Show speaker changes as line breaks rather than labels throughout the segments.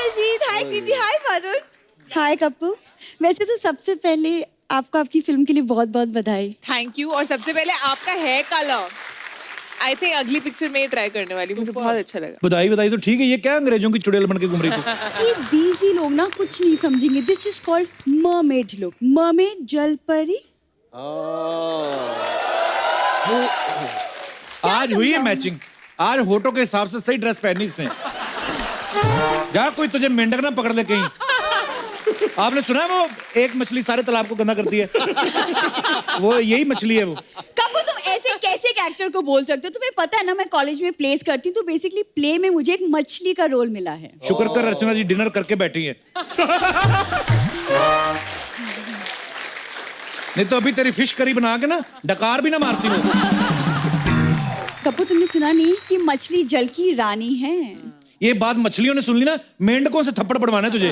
दलजीत, हाय कृति, हाय वरुण, हाय कप्पू। वैसे तो सबसे पहले आपको आपकी फिल्म के लिए बहुत बहुत बधाई।
Thank you. और सबसे पहले आपका हेयर कलर आई थिंक अगली पिक्चर में ट्राई करने वाली, मुझे बहुत अच्छा लगा।
बधाई बधाई तो ठीक है, ये क्या अंग्रेजों की चुड़ैल बन के घूम रही थी।
ये देसी लोग ना कुछ नहीं समझेंगे। This is called mermaid look. Mermaid, जल परी।
आज हुई है मैचिंग, आज होटो के हिसाब से सही ड्रेस पहनी इसने। जा कोई तुझे मेंढक ना पकड़ ले कहीं। आपने सुना है वो एक मछली सारे तालाब को गंदा करती है, वो यही मछली है वो।
कप्पू तुम ऐसे कैसे एक एक्टर को बोल सकते हो? तुम्हें पता है ना मैं कॉलेज में प्लेस करती हूँ, तो बेसिकली प्ले में मुझे एक मछली का रोल मिला है।
शुक्र कर अर्चना जी डिनर करके बैठी है। नहीं तो अभी तेरी फिश करी बना के ना डकार भी ना मारती हो।
कप्पू तुमने सुना नहीं कि मछली जल की रानी है?
ये बात मछलियों ने सुन ली ना, मेंढकों से थप्पड़ पड़वाना है तुझे।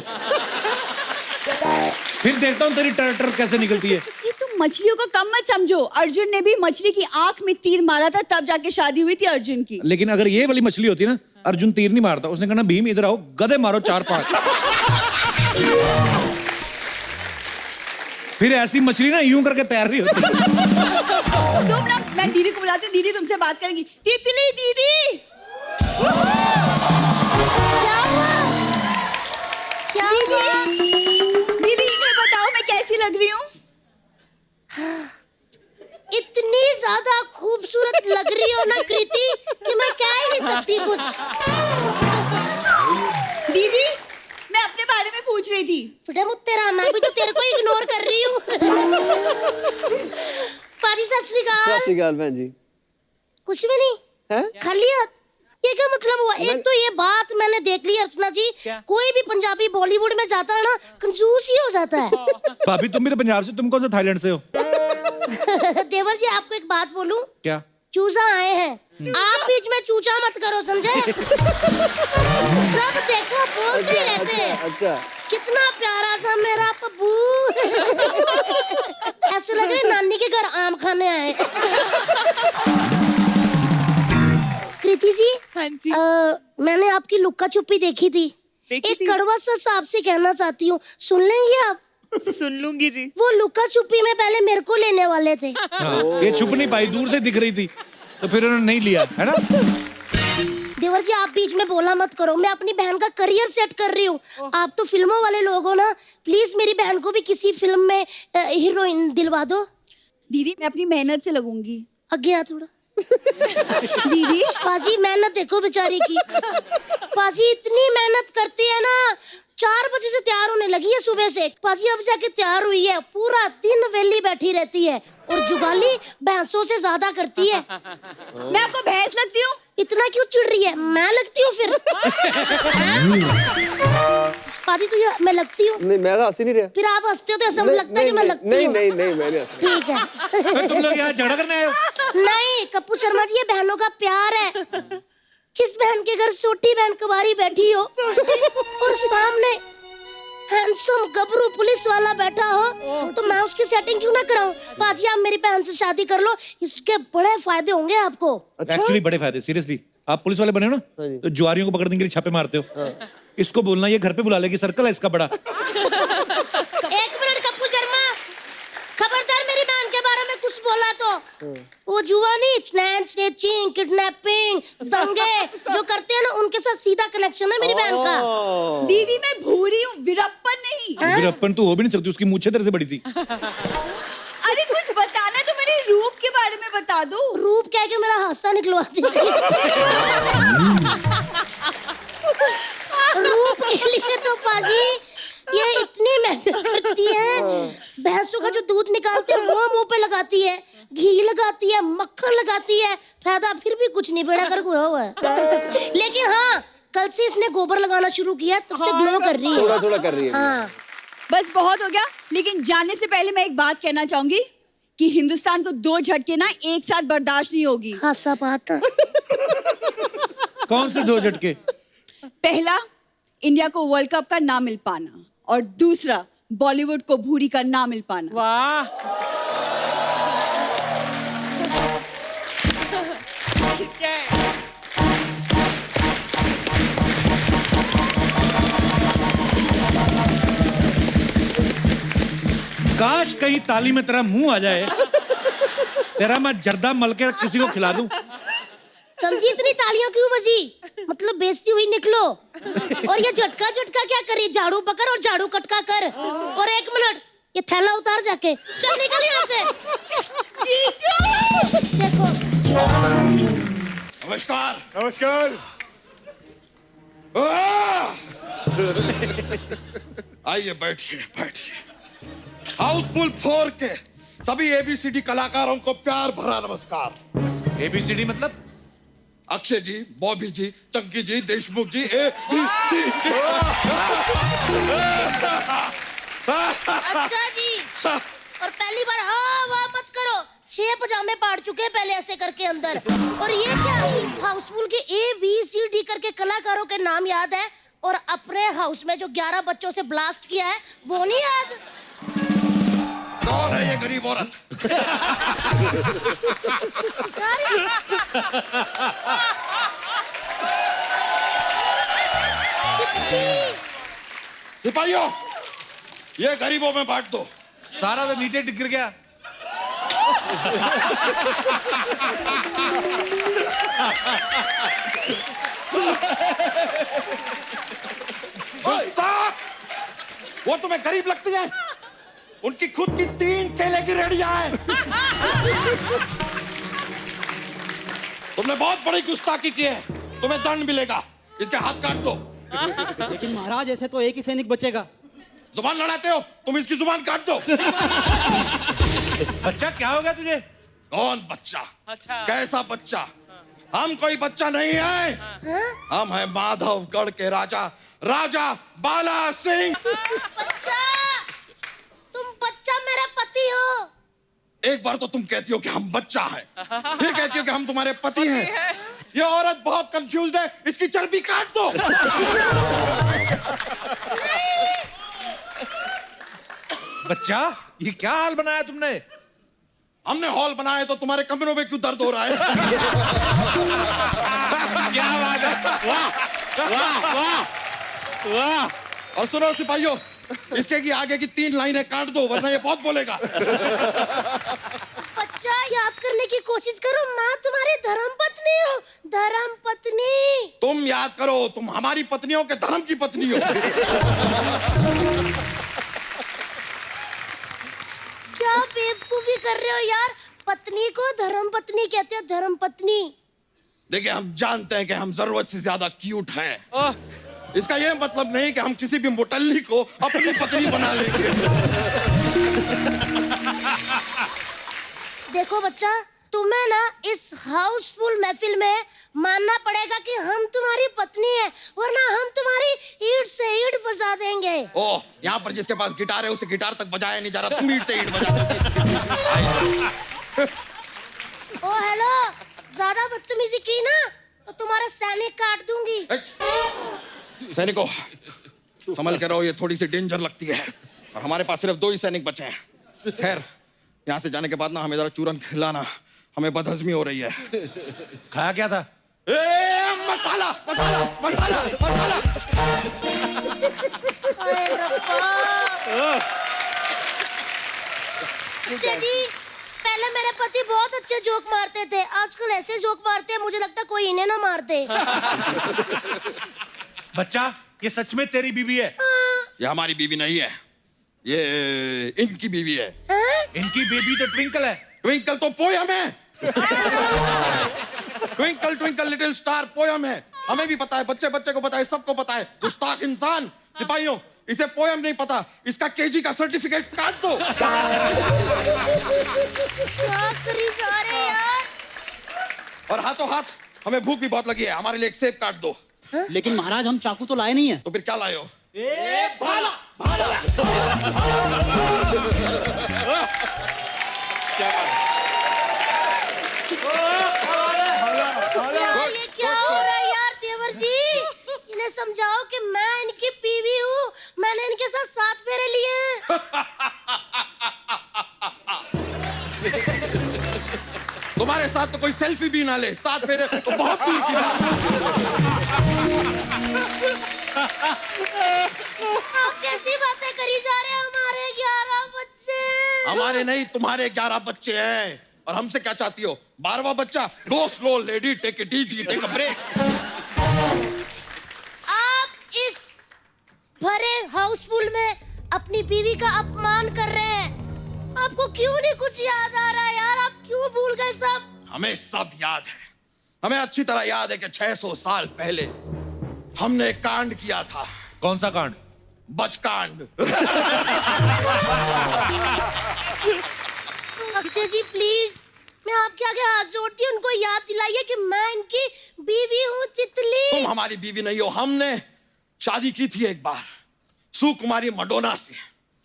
फिर देखता हूँ तेरी टर कैसे निकलती है।
ये तुम मछलियों को कम मत समझो। अर्जुन ने भी मछली की आंख में तीर मारा था, तब जाके शादी हुई थी अर्जुन की।
लेकिन अगर ये वाली मछली होती ना, अर्जुन तीर नहीं मारता, उसने कहना भीम इधर आओ, गधे मारो 4-5। फिर ऐसी मछली ना यूं करके तैर रही होती।
तुम ना, मैं दीदी को बुलाती हूँ, दीदी तुमसे बात करेंगी। तितली दीदी।
क्या हुआ? क्या हुआ?
दीदी इन्हें बताओ मैं कैसी लग रही हूँ?
इतनी ज्यादा खूबसूरत लग रही हो ना कृति कि मैं कह ही नहीं सकती कुछ।
दीदी मैं अपने बारे में पूछ रही थी।
फिटे मुझ तेरा, मैं भी तो तेरे को इग्नोर कर रही हूँ। पाजी सत श्री अकाल।
सत श्री अकाल बहन जी।
कुछ भी नहीं
हैं?
खाली हाथ? ये क्या मतलब हुआ? एक तो ये बात मैंने देख ली अर्चना जी, कोई भी पंजाबी बॉलीवुड में जाता है ना कंजूस ही हो जाता है।
भाभी तुम भी तो पंजाब से, तुम कौन सा थाईलैंड से हो?
देवर जी आपको एक बात बोलूं?
क्या?
चूजा आए हैं, आप बीच में चूचा मत करो, समझे? सब देखो बोलते ही रहते हैं।
अच्छा
कितना प्यारा सा मेरा पप्पू। ऐसे लग रहा है नानी के घर आम खाने आए। कृति जी,
हाँ जी।
मैंने आपकी लुक्का छुपी देखी थी। एक कड़वा सा आपसे कहना चाहती हूँ, सुन लेंगे आप?
सुन लूंगी जी।
वो लुक्का छुपी में पहले मेरे को लेने वाले थे।
हाँ, ये छुप नहीं पाई, दूर से दिख रही थी तो फिर उन्होंने नहीं लिया, है ना?
देवर जी आप बीच में बोला मत करो, मैं अपनी बहन का करियर सेट कर रही हूँ। आप तो फिल्मों वाले लोग हो ना, प्लीज मेरी बहन को भी किसी फिल्म में हीरोइन दिलवा दो।
दीदी मैं अपनी मेहनत से लगूंगी।
आगे आ थोड़ा।
दीदी
पाजी मेहनत देखो बेचारी की। पाजी इतनी मेहनत करती है ना, 4 बजे से तैयार होने लगी है सुबह से। पाजी अब जाके तैयार हुई है, पूरा दिन वेली बैठी रहती है और जुगाली भैंसों से ज्यादा करती है।
मैं आपको भैंस लगती हूँ?
इतना क्यों चिढ़ रही है? मैं लगती हूँ फिर? पाजी तुझे मैं लगती हूँ?
नहीं मैं तो हंसी नहीं रहा।
फिर आप हंसते हो तो ऐसा लगता है कि मैं लगती
नहीं
हूँ।
नहीं नहीं मैं नहीं हंस
ठीक है।
तुम लोग यहाँ झगड़ा करने आए हो?
नहीं कप्पू शर्मा जी, ये बहनों का प्यार है। जिस बहन के घर छोटी बहन कुंवारी बैठी हो और सामने हैंडसम गबरू पुलिस वाला बैठा हो, तो मैं उसकी सेटिंग क्यों ना कराऊं? बाजी आप मेरी बहन से शादी कर रो, इसके बड़े फायदे होंगे आपको।
एक्चुअली बड़े फायदे, सीरियसली। आप पुलिस वाले बने हो ना, तो जुआरियों को पकड़ने के लिए छापे मारते हो। इसको बोलना ये घर पे बुला लेगी, सर्कल है इसका बड़ा।
एक मिनट कप्पू शर्मा, खबरदार मेरी बहन के बारे में कुछ बोला तो। वो जुआनी, स्नैचिंग, किडनैपिंग, दंगे जो करते हैं ना, उनके साथ सीधा कनेक्शन है मेरी बहन का।
दीदी मैं भूरी हूँ, वीरप्पन नहीं।
वीरप्पन तू हो भी नहीं सकती, उसकी मूछें तेरे से बड़ी थी।
अरे कुछ बताना तो मेरे रूप के बारे में बता दो।
रूप कह के मेरा हादसा निकलवाती थी। रूप के लिए तो पाजी ये इतनी मेहनत करती है। भैंसों का जो दूध निकालते हैं वो मुंह पे लगाती है, घी लगाती है, मक्खन लगाती है, फायदा फिर भी कुछ नहीं, बेड़ा कर हुआ है। लेकिन हाँ, कल से इसने गोबर लगाना शुरू किया, तब से ग्लो कर रही है।
थोड़ा थोड़ा कर रही है।
हाँ
बस बहुत हो गया। लेकिन जाने से पहले मैं एक बात कहना चाहूंगी कि हिंदुस्तान को 2 झटके ना एक साथ बर्दाश्त नहीं होगी।
हादसा बात।
कौन से 2 झटके?
पहला, इंडिया को वर्ल्ड कप का ना मिल पाना, और दूसरा बॉलीवुड को भूरी का ना मिल पाना।
वाह। क्या है?
काश कहीं ताली में तेरा मुंह आ जाए, तेरा मैं जर्दा मल के किसी को खिला दूं।
समझी इतनी तालियां क्यों बजी? मतलब बेइज्जती हुई निकलो। और ये झटका झटका क्या करी? झाड़ू पकड़ और झाड़ू कटका कर। और 1 मिनट, ये थैला उतार जाके, चल निकल यहाँ से। देखो
नमस्कार।
नमस्कार।
आइए बैठिए बैठिए। हाउसफुल 4 के सभी एबीसीडी कलाकारों को प्यार भरा नमस्कार।
ABCD मतलब?
अक्षय जी, बॉबी जी, चंकी जी, देशमुख जी, ABC।
अच्छा जी, और पहली बार हाँ वाह मत करो। 6 पजामे पाड़ चुके हैं पहले ऐसे करके अंदर। और ये क्या हाउसफुल के ABCD करके कलाकारों के नाम याद है, और अपने हाउस में जो 11 बच्चों से ब्लास्ट किया है वो नहीं याद?
कौन है ये गरीब औरत? सिपाहियों, ये गरीबों में बांट दो।
सारा तो नीचे गिर गया।
उस्ताद, वो तुम्हें गरीब लगती है? उनकी खुद की 3 केले की रेडियां हैं। तुमने बहुत बड़ी गुस्ताखी की है, तुम्हें दंड मिलेगा। इसके हाथ काट दो।
लेकिन महाराज ऐसे तो एक ही सैनिक बचेगा।
जुबान लड़ाते हो, तुम इसकी जुबान काट दो।
बच्चा क्या हो गया तुझे?
कौन बच्चा?
अच्छा।
कैसा बच्चा? हम कोई बच्चा नहीं है। हम हैं माधवगढ़ के राजा, राजा बाला सिंह।
बच्चा, तुम बच्चा मेरे पति हो।
एक बार तो तुम कहती हो कि हम बच्चा हैं, फिर कहती हो कि हम तुम्हारे पति हैं। ये औरत बहुत कंफ्यूज्ड है, इसकी चर्बी काट दो।
बच्चा, ये क्या हाल बनाया तुमने?
हमने हॉल बनाया तो तुम्हारे कमरों में क्यों दर्द हो रहा है?
क्या बात है, वाह वाह वाह वाह।
और सुनो सिपाहियों, इसके की आगे की 3 लाइनें काट दो, वरना ये बहुत बोलेगा।
बच्चा, याद करने की कोशिश करो, मैं तुम्हारी धर्मपत्नी हूँ। धर्मपत्नी।
तुम याद करो, तुम हमारी पत्नियों के धर्म की पत्नी हो।
क्या बेवकूफी कर रहे हो यार? पत्नी को धर्मपत्नी कहते हैं, धर्मपत्नी।
देखिए, हम जानते हैं कि हम जरूरत से ज्यादा क्यूट हैं। इसका यह मतलब नहीं कि हम किसी भी मुटल्ली को अपनी पत्नी बना लेंगे।
देखो बच्चा, तुम्हें ना इस हाउसफुल महफिल में मानना पड़ेगा कि हम तुम्हारी पत्नी हैं, वरना हम तुम्हारी ईंट से ईंट फंसा देंगे।
ओह, यहाँ पर जिसके पास गिटार है उसे गिटार तक बजाया नहीं जा रहा, तुम ईंट से ईंट बजा दोगे।
ओ हेलो, ज्यादा बदतमीजी की ना तो तुम्हारा सैनिक काट दूंगी।
सैनिकों, संभल के रहो, ये थोड़ी सी डेंजर लगती है। और हमारे पास सिर्फ 2 ही सैनिक बचे हैं। खैर, यहाँ से जाने के बाद ना हमें जरा चूरन खिलाना, हमें बदहजमी हो रही है।
खाया क्या था?
मसाला मसाला मसाला मसाला।
अरे रब्बा। अच्छा जी, पहले मेरे पति बहुत अच्छे जोक मारते थे, आजकल ऐसे जोक मारते हैं मुझे लगता है कोई इन्हें ना मारते।
बच्चा, ये सच में तेरी बीवी है?
ये हमारी बीवी नहीं है, ये इनकी बीवी है।
इनकी बेबी तो ट्विंकल है।
ट्विंकल तो पोयम है। Twinkle twinkle little star poem है। हमें भी पता है, बच्चे बच्चे को पता है, सबको पता है। गुस्ताख इंसान। सिपाहियों, इसे पोयम नहीं पता, इसका केजी का सर्टिफिकेट काट दो।
क्या करी जा रहे यार?
और हाथों हाथ, हमें भूख भी बहुत लगी है, हमारे लिए एक सेब काट दो।
लेकिन महाराज हम चाकू तो लाए नहीं है।
तो फिर क्या लाए हो?
यार ये क्या हो रहा है यार? देवर जी, इन्हें समझाओ कि मैं इनकी बीवी हूँ, मैंने इनके साथ 7 फेरे लिए हैं।
तुम्हारे साथ तो कोई सेल्फी भी ना ले, 7 फेरे तो बहुत दूर की बात है।
आप कैसी बातें करी जा रहे हैं? हमारे 11 बच्चे।
हमारे नहीं तुम्हारे 11 बच्चे हैं। और हमसे क्या चाहती हो? 12वां बच्चा? Go slow lady, take it easy, take a break.
आप इस भरे हाउसफुल में अपनी बीवी का अपमान कर रहे हैं। आपको क्यों नहीं कुछ याद आ रहा है यार? आप क्यों भूल गए सब?
हमें सब याद है। हमें अच्छी तरह याद है कि 600 साल पहले हमने एक कांड किया था।
कौन सा कांड?
बचकांड।
अक्षय जी प्लीज, मैं आपके आगे हाथ जोड़ती हूँ, उनको याद दिलाइए कि मैं इनकी बीवी हूँ तितली।
तुम हमारी बीवी नहीं हो। हमने शादी की थी एक बार सुकुमारी मडोना से।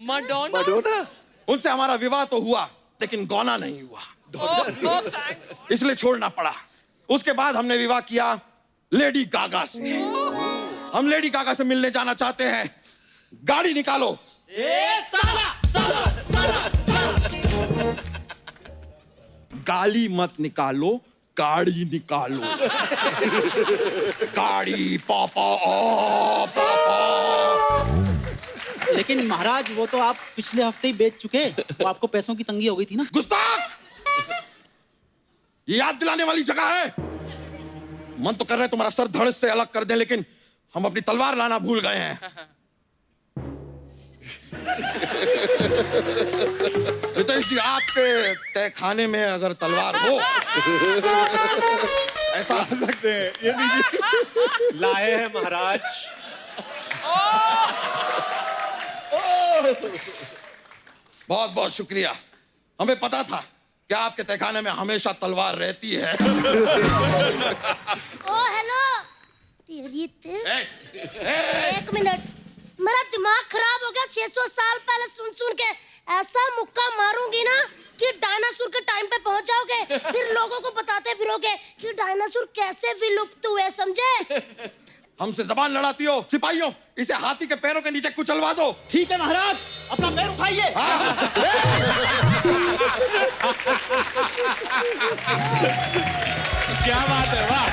मडोना?
मडोना?
उनसे हमारा विवाह तो हुआ लेकिन गौना नहीं हुआ, इसलिए छोड़ना पड़ा। उसके बाद हमने विवाह किया लेडी गागा से। हम लेडी गागा से मिलने जाना चाहते हैं। गाड़ी निकालो। गाली मत निकालो, गाड़ी निकालो। गाड़ी पापा ओ पापा।
लेकिन महाराज वो तो आप पिछले हफ्ते ही बेच चुके। वो आपको पैसों की तंगी हो गई थी ना।
गुस्ताख! ये याद दिलाने वाली जगह है। मन तो कर रहा है तुम्हारा सर धड़ से अलग कर दें, लेकिन हम अपनी तलवार लाना भूल गए हैं। रितेश जी, आपके तहखाने में अगर तलवार हो ऐसा
सकते हैं, ये लीजिए। लाए हैं महाराज।
बहुत बहुत शुक्रिया। हमें पता था कि आपके तहखाने में हमेशा तलवार रहती है।
ओ हेलो तेरी
ए,
एक मिनट, मेरा दिमाग खराब हो गया। 600 साल पहले सुन सुन के ऐसा मुक्का मारूंगी ना कि डायनासोर के टाइम पे पहुंच जाओगे। फिर लोगों को बताते फिरोगे कि डायनासोर कैसे विलुप्त हुए, समझे?
हमसे जबान लड़ाती हो? सिपाहियों, इसे हाथी के पैरों के नीचे कुचलवा दो।
ठीक है महाराज, अपना पैर उठाइए।
क्या बात है, वाह।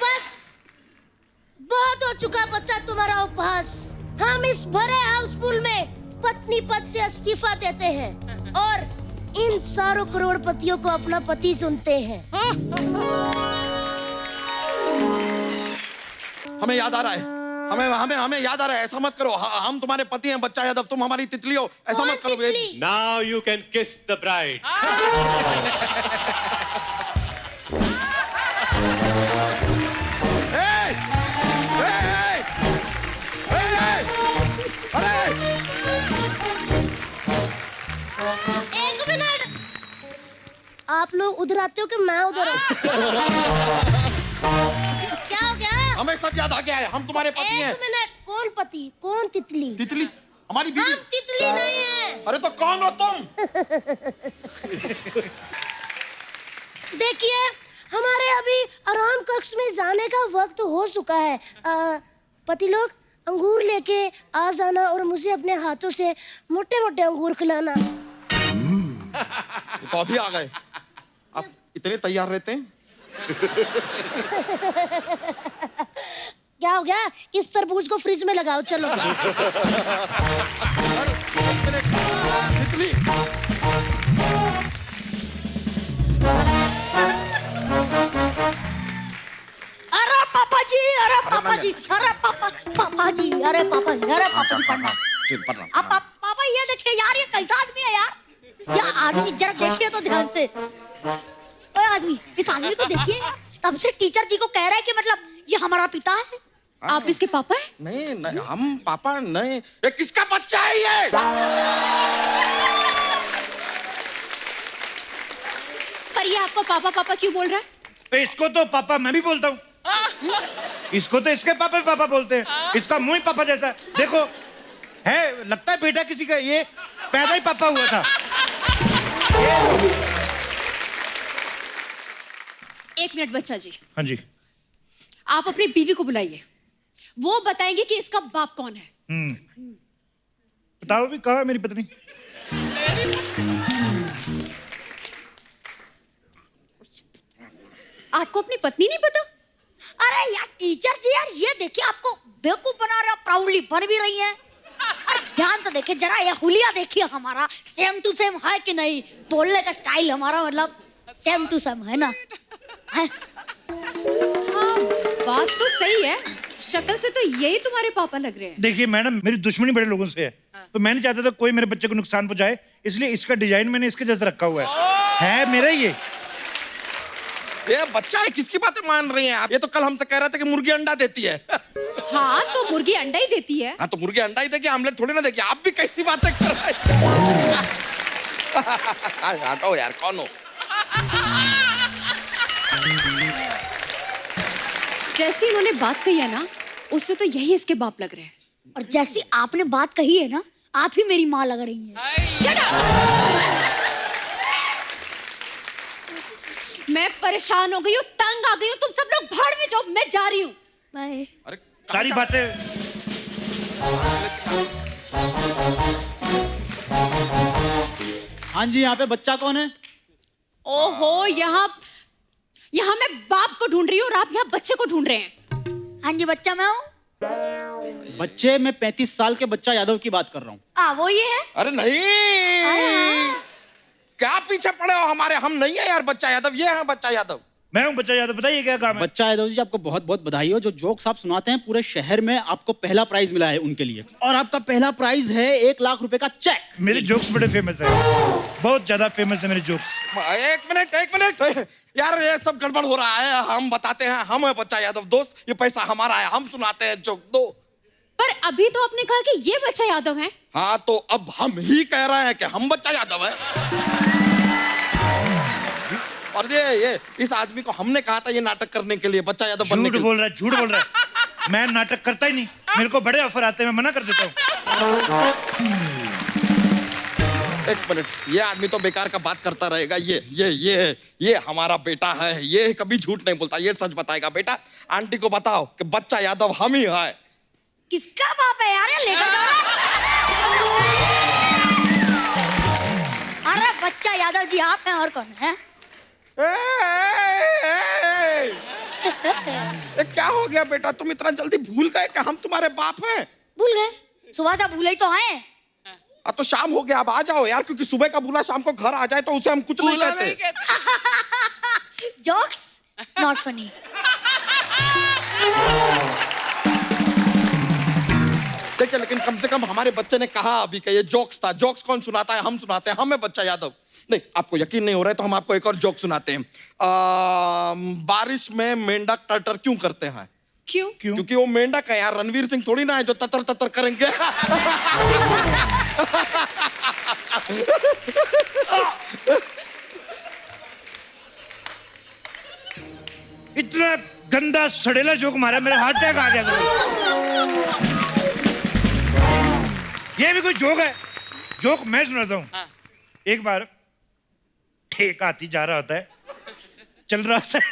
बस बहुत हो चुका बच्चा तुम्हारा उपहास। हम इस भरे हाउसफुल में पत्नी पद से इस्तीफा देते हैं और इन सारों करोड़पतियों को अपना पति चुनते हैं।
हमें याद आ रहा है। हमें याद आ रहा है। ऐसा मत करो। हम तुम्हारे पति हैं बच्चा यादव, तुम हमारी तितली हो। ऐसा मत करो baby.
Now you can kiss the bride.
एक मिनट, आप लोग उधर आते हो कि मैं उधर हूँ? क्या हो गया?
हमें सब याद आ गया है। हम तुम्हारे पति हैं।
एक मिनट, कौन पति कौन तितली?
तितली हमारी बीवी।
हम तितली नहीं है।
अरे तो कौन हो तुम?
देखिए, हमारे अभी आराम कक्ष में जाने का वक्त हो चुका है। पति लोग अंगूर लेके आ जाना और मुझे अपने हाथों से मोटे मोटे अंगूर खिलाना।
तो अभी आ गए। आप इतने तैयार रहते हैं?
क्या हो गया? इस तरबूज को फ्रिज में लगाओ, चलो।
तितली
अरे पापा जी, अरे पापा जी, अरे पापा जी, अरे पापा जी, अरे पापा जी, प्रणाम। अब पापा ये देखिए यार, ये कैसा आदमी है यार? ये आदमी जरा देखिए तो ध्यान से। ओए आदमी, इस आदमी को देखिए यार। तब से टीचर जी को कह रहा है कि मतलब ये हमारा पिता है। आप इसके पापा हैं?
नहीं, नहीं, हम पापा नहीं। ये किसका बच्चा है ये?
पर ये आपको पापा पापा क्यों बोल रहा है?
तो इसको तो पापा मैं भी बोलता हूँ। इसको तो इसके पापा पापा बोलते हैं। इसका मुंह ही पापा जैसा है। देखो, है लगता है बेटा किसी का। ये पैदा ही पापा हुआ था।
एक मिनट बच्चा जी,
हाँ जी।
आप अपनी बीवी को बुलाइए। वो बताएंगे कि इसका बाप कौन है।
बताओ भी, कहाँ है मेरी पत्नी?
आपको अपनी पत्नी नहीं पता?
अरे यार टीचर जी, यार ये देखिए, आपको बेवकूफ बना रहे हो, प्राउडली बन भी रही हैं। अरे ध्यान से देखिए जरा, ये हुलिया देखिए हमारा सेम टू सेम है कि नहीं, बोलने का स्टाइल हमारा मतलब सेम टू सेम है ना, है?
हाँ, बात तो सही है, शक्ल से तो यही तुम्हारे पापा लग रहे हैं।
देखिए मैडम, मेरी दुश्मनी बड़े लोगों से है, तो मैं नहीं चाहता था कोई मेरे बच्चे को नुकसान पहुंचाए, इसलिए इसका डिजाइन मैंने इसके जैसा रखा हुआ है मेरा ये
बच्चा है, किसकी बातें मान रही हैं आप? ये तो कल हमसे कह रहा था कि मुर्गी अंडा देती है।
हाँ, तो मुर्गी अंडा ही देती है।
हाँ, तो मुर्गी अंडा ही देगी, आमलेट थोड़ी ना देगी। आप भी कैसी बातें कर रहे हैं? हटो यार, कौन हो?
जैसी इन्होंने बात कही है ना, उससे तो यही इसके बाप लग रहे हैं।
और जैसी आपने बात कही है ना, आप ही मेरी माँ लग रही हैं।
Shut up! मैं परेशान हो गई हूँ, तंग आ गई हूँ, तुम सब लोग भाड़ में जाओ, मैं जा रही हूँ।
बाय।
अरे
सारी बातें।
हाँ जी, यहाँ पे बच्चा कौन है?
ओहो, यहाँ मैं बाप को ढूंढ रही हूँ और आप यहाँ बच्चे को ढूंढ रहे हैं।
हाँ जी, बच्चा मैं हूँ।
बच्चे, मैं 35 साल के बच्चा यादव की बात कर रहा हूँ।
वो ये है।
अरे नहीं, क्या पीछे पड़े हो हमारे? हम नहीं है यार बच्चा यादव, ये है बच्चा यादव।
मैं हूँ बच्चा यादव, बताइए क्या काम है?
बच्चा यादव जी, आपको बहुत बहुत बधाई हो। जो जोक्स आप सुनाते हैं पूरे शहर में आपको पहला प्राइज मिला है उनके लिए, और आपका पहला प्राइज है 1 लाख रुपए का चेक।
मेरे जोक्स बड़े फेमस है, बहुत ज्यादा फेमस है मेरे जोक्स।
एक मिनट यार, ये सब गड़बड़ हो रहा है। हम बताते हैं, हम है बच्चा यादव दोस्त, ये पैसा हमारा है, हम सुनाते हैं जोक दो।
पर अभी तो आपने कहा कि ये बच्चा यादव है।
हाँ, तो अब हम ही कह रहे हैं कि हम बच्चा यादव है। और ये इस आदमी को हमने कहा था ये नाटक करने के लिए, बच्चा यादव बनने के लिए।
झूठ बोल रहा है। मैं नाटक करता ही नहीं, मेरे को बड़े ऑफर आते हैं, मैं मना कर देता हूँ।
एक मिनट, ये आदमी तो बेकार का बात करता रहेगा। ये हमारा बेटा है, ये कभी झूठ नहीं बोलता, ये सच बताएगा। बेटा, आंटी को बताओ कि बच्चा यादव हम ही है।
किसका बाप है यार, ये लेकर जाओ ना। अरे बच्चा यादव जी आप हैं, और कौन है?
क्या हो गया बेटा, तुम इतना जल्दी भूल गए कि हम तुम्हारे बाप हैं?
भूल गए? सुबह से भूले ही तो हैं।
तो शाम हो गया, अब आ जाओ यार, क्योंकि सुबह का भूला शाम को घर आ जाए तो उसे हम कुछ नहीं कहते।
Jokes not funny.
देखिए, लेकिन कम से कम हमारे बच्चे ने कहा अभी कि ये जोक्स था। जोक्स कौन सुनाता है? हम सुनाते हैं, हमें बच्चा यादव। नहीं, आपको यकीन नहीं हो रहा है तो हम आपको एक और जोक सुनाते हैं। बारिश में मेंढक टटर क्यों करते हैं?
क्यों?
क्योंकि वो मेंढक है यार, रणवीर सिंह थोड़ी ना है जो ततर ततर करेंगे।
इतना गंदा सड़ेला जोक मारा, मेरे हाथ अटैक आ गया। ये भी कोई जोक है? जोक मैं सुनाता हूँ। एक बार एक हाथी जा रहा होता है, चल रहा होता है।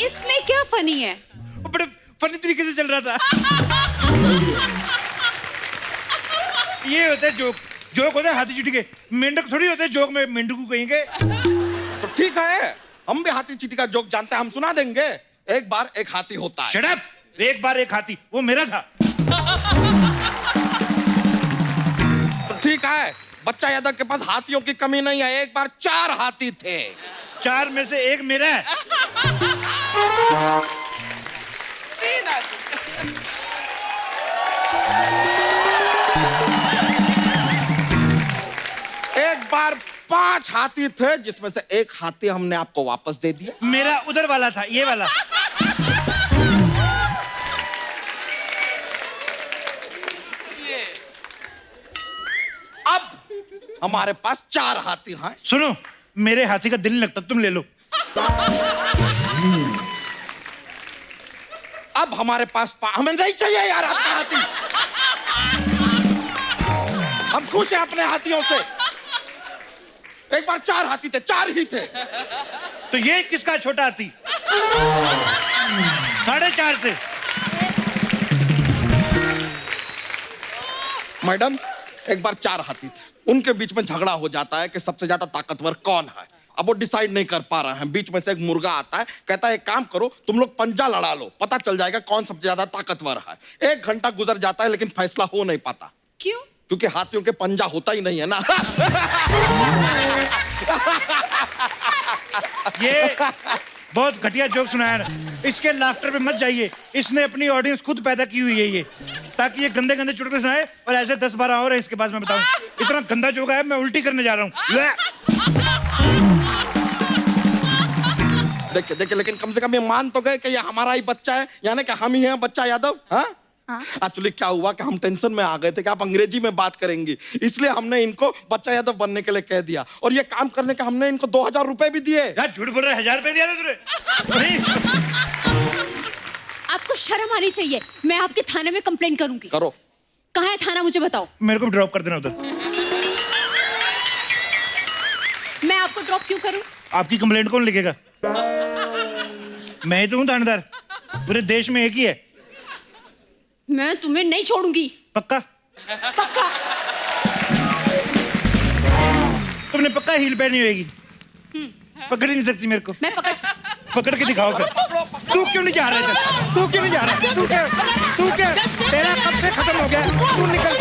इसमें क्या फनी है?
वो बड़े फनी तरीके से चल रहा था। ये होता है जोक। जोक होता है हाथी चीटी के, मेंढक थोड़ी होते हैं जोक में मेंढकू कहेंगे।
तो ठीक है, हम भी हाथी चीटी का जोक जानते हैं, हम सुना देंगे। एक बार एक हाथी होता है।
Shut up! एक बार एक हाथी, वो मेरा था।
तो ठीक है, बच्चा यादव के पास हाथियों की कमी नहीं है। एक बार 4 हाथी थे,
4 में से एक मेरा है।
एक बार 5 हाथी थे, जिसमें से एक हाथी हमने आपको वापस दे दिया।
मेरा उधर वाला था, ये वाला।
अब हमारे पास 4 हाथी हैं।
सुनो, मेरे हाथी का दिल नहीं लगता, तुम ले लो।
अब हमारे पास हमें नहीं चाहिए यार आपका हाथी। हम खुश हैं अपने हाथियों से। एक बार 4 हाथी थे, 4 ही थे।
तो ये किसका छोटा हाथी? 4.5 थे।
मैडम, एक बार 4 हाथी थे, उनके बीच में झगड़ा हो जाता है कि सबसे ज्यादा ताकतवर कौन है। अब वो डिसाइड नहीं कर पा रहे हैं। बीच में से एक मुर्गा आता है, कहता है एक काम करो, तुम लोग पंजा लड़ा लो, पता चल जाएगा कौन सबसे ज्यादा ताकतवर है। 1 घंटा गुजर जाता है लेकिन फैसला हो नहीं पाता।
क्यों?
क्योंकि हाथियों के पंजा होता ही नहीं है ना।
ये बहुत घटिया जोक सुनाया ना, इसके लाफ्टर पे मत जाइए। इसने अपनी ऑडियंस खुद पैदा की हुई है ये, ताकि ये गंदे गंदे चुटकुले सुनाए और ऐसे 10-12 और है इसके पास। मैं बताऊं, इतना गंदा जोक है मैं उल्टी करने जा रहा हूँ।
देखिए देखिए, लेकिन कम से कम ये मान तो गए कि ये हमारा ही बच्चा है, यानी कि हम ही हैं बच्चा यादव। हाँ, एक्चुअली क्या हुआ कि हम टेंशन में आ गए थे कि आप अंग्रेजी में बात करेंगी, इसलिए हमने इनको बच्चा यादव बनने के लिए कह दिया। और ये काम करने के हमने इनको 2000 रुपए भी दिए।
यार झूठ बोल रहा है, 1000 रुपए दिया ना तूने? नहीं।
आपको शर्म आनी चाहिए। मैं आपके थाने में कंप्लेंट करूंगी।
करो।
कहाँ है थाना, मुझे बताओ।
मेरे को ड्रॉप कर देना उधर।
मैं आपको ड्रॉप क्यों करूं?
आपकी कंप्लेंट कौन लिखेगा? मैं ही तो हूँ थानेदार, पूरे देश में एक ही है।
मैं तुम्हें नहीं छोड़ूंगी।
पक्का?
पक्का।
तुमने पक्का हील पहनी होगी? पकड़ ही नहीं सकती मेरे को।
मैं
पकड़ के दिखाओ फिर। तू क्यों नहीं जा रहा है? तू क्यों नहीं जा रहा है? तू क्या तेरा कब से खत्म हो गया? तू निकल।